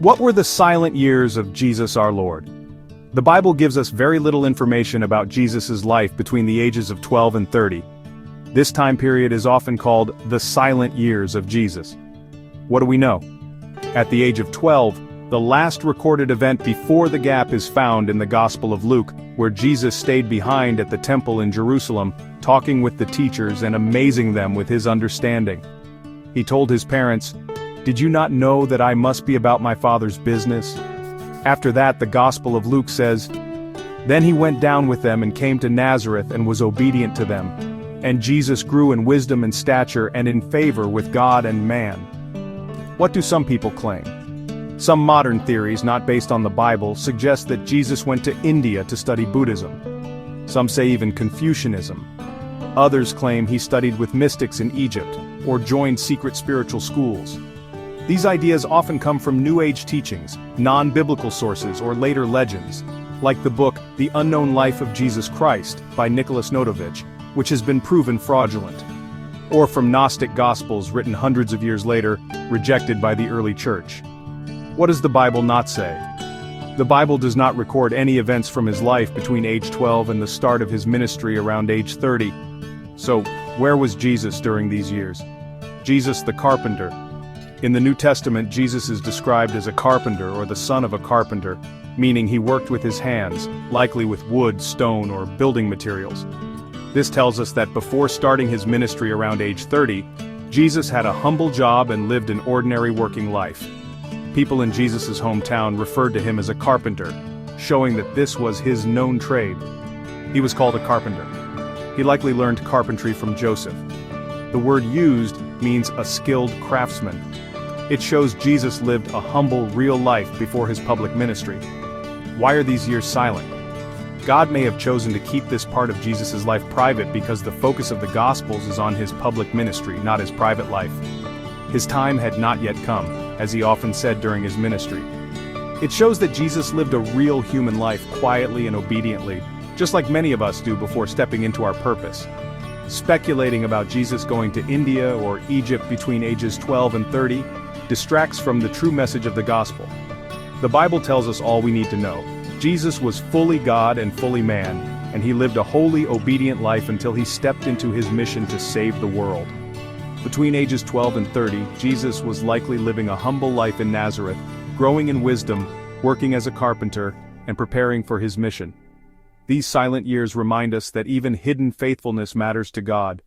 What were the silent years of Jesus our Lord? The Bible gives us very little information about Jesus' life between the ages of 12 and 30. This time period is often called the silent years of Jesus. What do we know? At the age of 12, the last recorded event before the gap is found in the Gospel of Luke, where Jesus stayed behind at the temple in Jerusalem, talking with the teachers and amazing them with his understanding. He told his parents, "Did you not know that I must be about my Father's business?" After that, the Gospel of Luke says, "Then he went down with them and came to Nazareth and was obedient to them. And Jesus grew in wisdom and stature and in favor with God and man." What do some people claim? Some modern theories, not based on the Bible, suggest that Jesus went to India to study Buddhism. Some say even Confucianism. Others claim he studied with mystics in Egypt, or joined secret spiritual schools. These ideas often come from New Age teachings, non-biblical sources, or later legends, like the book The Unknown Life of Jesus Christ by Nicholas Notovich, which has been proven fraudulent. Or from Gnostic Gospels written hundreds of years later, rejected by the early church. What does the Bible not say? The Bible does not record any events from his life between age 12 and the start of his ministry around age 30. So, where was Jesus during these years? Jesus the carpenter. In the New Testament, Jesus is described as a carpenter or the son of a carpenter, meaning he worked with his hands, likely with wood, stone, or building materials. This tells us that before starting his ministry around age 30, Jesus had a humble job and lived an ordinary working life. People in Jesus' hometown referred to him as a carpenter, showing that this was his known trade. He was called a carpenter. He likely learned carpentry from Joseph. The word used means a skilled craftsman. It shows Jesus lived a humble, real life before his public ministry. Why are these years silent? God may have chosen to keep this part of Jesus' life private because the focus of the Gospels is on his public ministry, not his private life. His time had not yet come, as he often said during his ministry. It shows that Jesus lived a real human life quietly and obediently, just like many of us do before stepping into our purpose. Speculating about Jesus going to India or Egypt between ages 12 and 30 distracts from the true message of the gospel. The Bible tells us all we need to know. Jesus was fully God and fully man, and he lived a holy, obedient life until he stepped into his mission to save the world. Between ages 12 and 30, Jesus was likely living a humble life in Nazareth, growing in wisdom, working as a carpenter, and preparing for his mission. These silent years remind us that even hidden faithfulness matters to God,